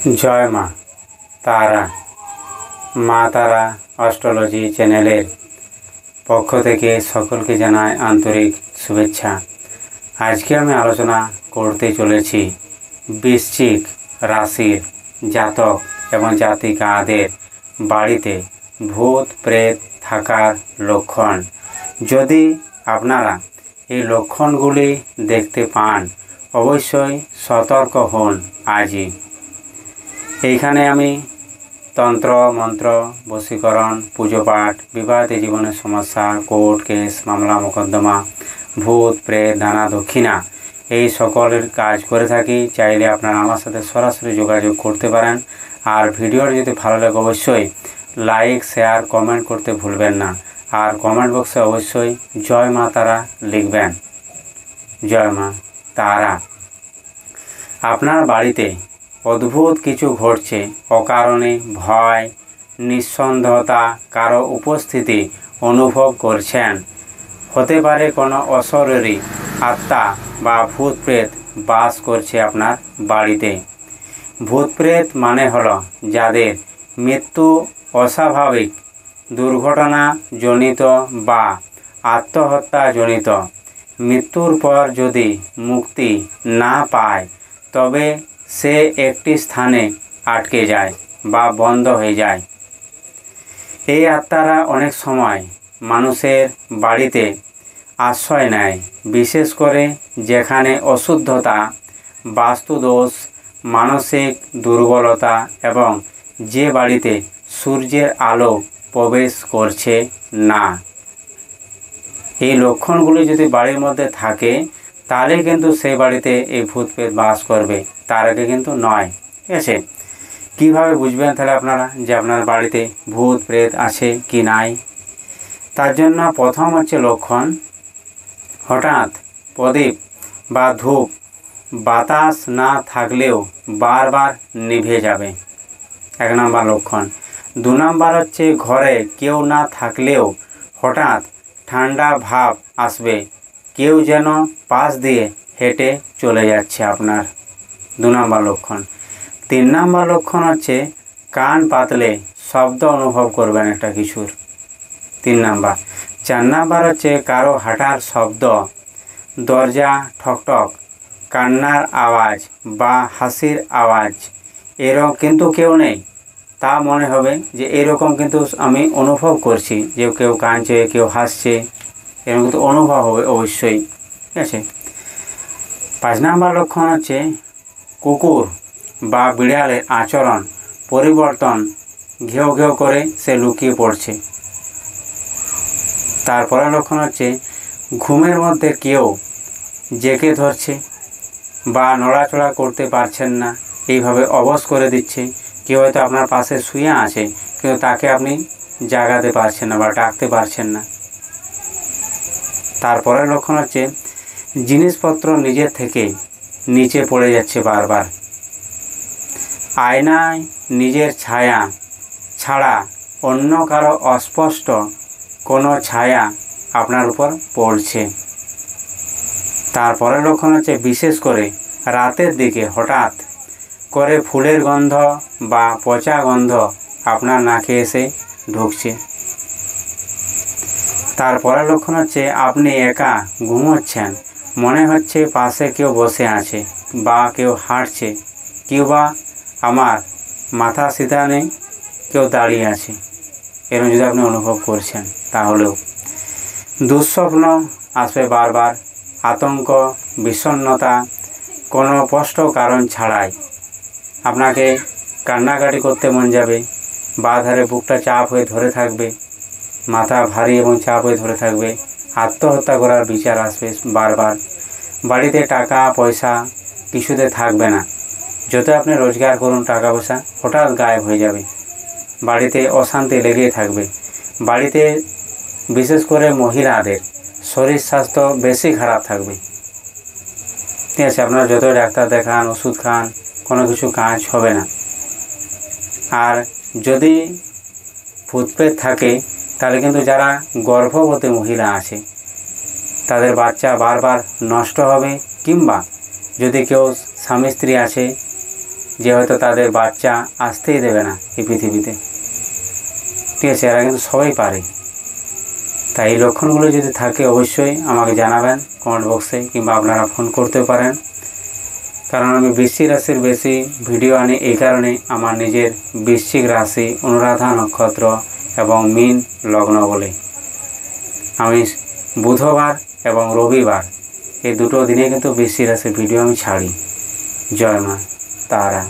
जय मा तारा मा तारा অ্যাস্ট্রোলজি চ্যানেলের পক্ষ থেকে সকলকে জানাই আন্তরিক শুভেচ্ছা। আজকে আমি আলোচনা করতে চলেছি বৃশ্চিক রাশির জাতক এবং জাতিকাদের বাড়িতে ভূত প্রেত থাকার লক্ষণ। যদি আপনারা এই লক্ষণগুলি দেখতে পান অবশ্যই সতর্ক হন। আজই এইখানে আমি তন্ত্র মন্ত্র বশীকরণ পুজো পাঠ বিবাহিত জীবনের সমস্যা কোর্ট কেস মামলা মোকদ্দমা ভূত প্রেত দানা দক্ষিণা এই সকলের কাজ করে থাকি। চাইলে আপনারা আমার সাথে সরাসরি যোগাযোগ করতে পারেন। আর ভিডিওর যদি ভালো লাগে অবশ্যই লাইক শেয়ার কমেন্ট করতে ভুলবেন না। আর কমেন্ট বক্সে অবশ্যই জয় মা তারা লিখবেন। জয় মা তারা। আপনার বাড়িতে অদ্ভুত কিছু ঘটছে, অকারণে ভয় নিঃসন্দেহতা কারো উপস্থিতি অনুভব করছেন। হতে পারে কোনো অশরীরী আত্মা বা ভূত প্রেত বাস করছে আপনার বাড়িতে। ভূত প্রেত মানে হলো যাদের মৃত্যু অস্বাভাবিক দুর্ঘটনাজনিত বা আত্মহত্যাজনিত, মৃত্যুর পর যদি মুক্তি না পায় তবে সে একটি স্থানে আটকে যায় বা বন্ধ হয়ে যায়। এই আত্মারা অনেক সময় মানুষের বাড়িতে আশ্রয় নেয়, বিশেষ করে যেখানে অশুদ্ধতা বাস্তুদোষ মানসিক দুর্বলতা এবং যে বাড়িতে সূর্যের আলো প্রবেশ করছে না। এই লক্ষণগুলি যদি বাড়ির মধ্যে থাকে তাহলে কিন্তু সেই বাড়িতে এই ভূত প্রেত বাস করবে, তার আগে কিন্তু নয়। ঠিক আছে, কীভাবে বুঝবেন তাহলে আপনারা যে আপনার বাড়িতে ভূত প্রেত আছে কি নাই? তার জন্য প্রথম হচ্ছে লক্ষণ, হঠাৎ প্রদীপ বা ধূপ বাতাস না থাকলেও বারবার নিভে যাবে, 1 নম্বর লক্ষণ। 2 নম্বর হচ্ছে ঘরে কেউ না থাকলেও হঠাৎ ঠান্ডা ভাব আসবে, কেউ যেন পাশ দিয়ে হেঁটে চলে যাচ্ছে আপনার, 2 নম্বর লক্ষণ। 3 নম্বর লক্ষণ হচ্ছে কান পাতলে শব্দ অনুভব করবেন একটা কিছুর, 3 নম্বর। 4 নম্বর হচ্ছে কারো হাঁটার শব্দ, দরজা ঠকঠক, কান্নার আওয়াজ বা হাসির আওয়াজ। এরকম কিন্তু কেউ নেই, তা মনে হবে যে এরকম কিন্তু আমি অনুভব করছি যে কেউ কাঁদছে কেউ হাসছে, এরকম কিন্তু অনুভব হবে অবশ্যই। ঠিক আছে। 5 নম্বর লক্ষণ হচ্ছে কুকুর বা বিড়ালের আচরণ পরিবর্তন, ঘেউ ঘেউ করে সে লুকিয়ে পড়ছে। তারপরে লক্ষণ হচ্ছে ঘুমের মধ্যে কেউ জেঁকে ধরছে বা নড়াচড়া করতে পারছেন না, এইভাবে অবশ করে দিচ্ছে। কেউ হয়তো আপনার পাশে শুয়ে আছে কিন্তু তাকে আপনি জাগাতে পারছেন না বা ডাকতে পারছেন না। তারপরের লক্ষণ হচ্ছে জিনিসপত্র নিজের থেকে নিচে পড়ে যাচ্ছে বারবার। আয়নায় নিজের ছায়া ছাড়া অন্য কারো অস্পষ্ট কোনো ছায়া আপনার উপর পড়ছে। তারপরের লক্ষণ হচ্ছে বিশেষ করে রাতের দিকে হঠাৎ করে ফুলের গন্ধ বা পচা গন্ধ আপনার নাকে এসে ঢুকছে। তারপরের লক্ষণ হচ্ছে আপনি একা ঘুমোচ্ছেন, মনে হচ্ছে পাশে কেউ বসে আছে বা কেউ হাঁটছে, কেউ বা আমার মাথা সিধা নেই কেউ দাঁড়িয়ে আছে, এরকম যদি আপনি অনুভব করছেন তাহলেও। দুঃস্বপ্ন আসবে বারবার, আতঙ্ক বিষণ্ণতা কোনো স্পষ্ট কারণ ছাড়াই, আপনাকে কান্নাকাটি করতে মন যাবে, বাধারে বুকটা চাপ হয়ে ধরে থাকবে, মাথা ভারী এবং চাপ হয়ে ধরে থাকবে, আত্মহত্যা করার বিচার আসবে বারবার। বাড়িতে টাকা পয়সা কিছুতে থাকবে না, যত আপনি রোজগার করুন টাকা পয়সা হঠাৎ গায়েব হয়ে যাবে। বাড়িতে অশান্তি লেগেই থাকবে। বাড়িতে বিশেষ করে মহিলাদের শরীর স্বাস্থ্য বেশি খারাপ থাকবে। ঠিক আছে, আপনারা যত ডাক্তার দেখান ওষুধ খান কোনো কিছু কাজ হবে না। আর যদি ভূতপ্রেত থাকে তাহলে কিন্তু যারা গর্ভবতী মহিলা আছে তাদের বাচ্চা বারবার নষ্ট হবে, কিংবা যদি কেউ স্বামী স্ত্রী আছে যে হয়তো তাদের বাচ্চা আসতেই দেবে না এই পৃথিবীতে, ঠিক আছে, এরা কিন্তু সবাই পারে। তাই এই লক্ষণগুলো যদি থাকে অবশ্যই আমাকে জানাবেন কমেন্ট বক্সে, কিংবা আপনারা ফোন করতেও পারেন। কারণ আমি বৃশ্চিক রাশির বেশি ভিডিও আনি এই কারণে, আমার নিজের বৃশ্চিক রাশি, অনুরাধা নক্ষত্র এবং মীন লগ্ন বলে। আমি বুধবার এবং রবিবার এই দুটো দিনে কিন্তু বৃশ্চিক রাশির ভিডিও আমি ছাড়ি। জয় মা তারা।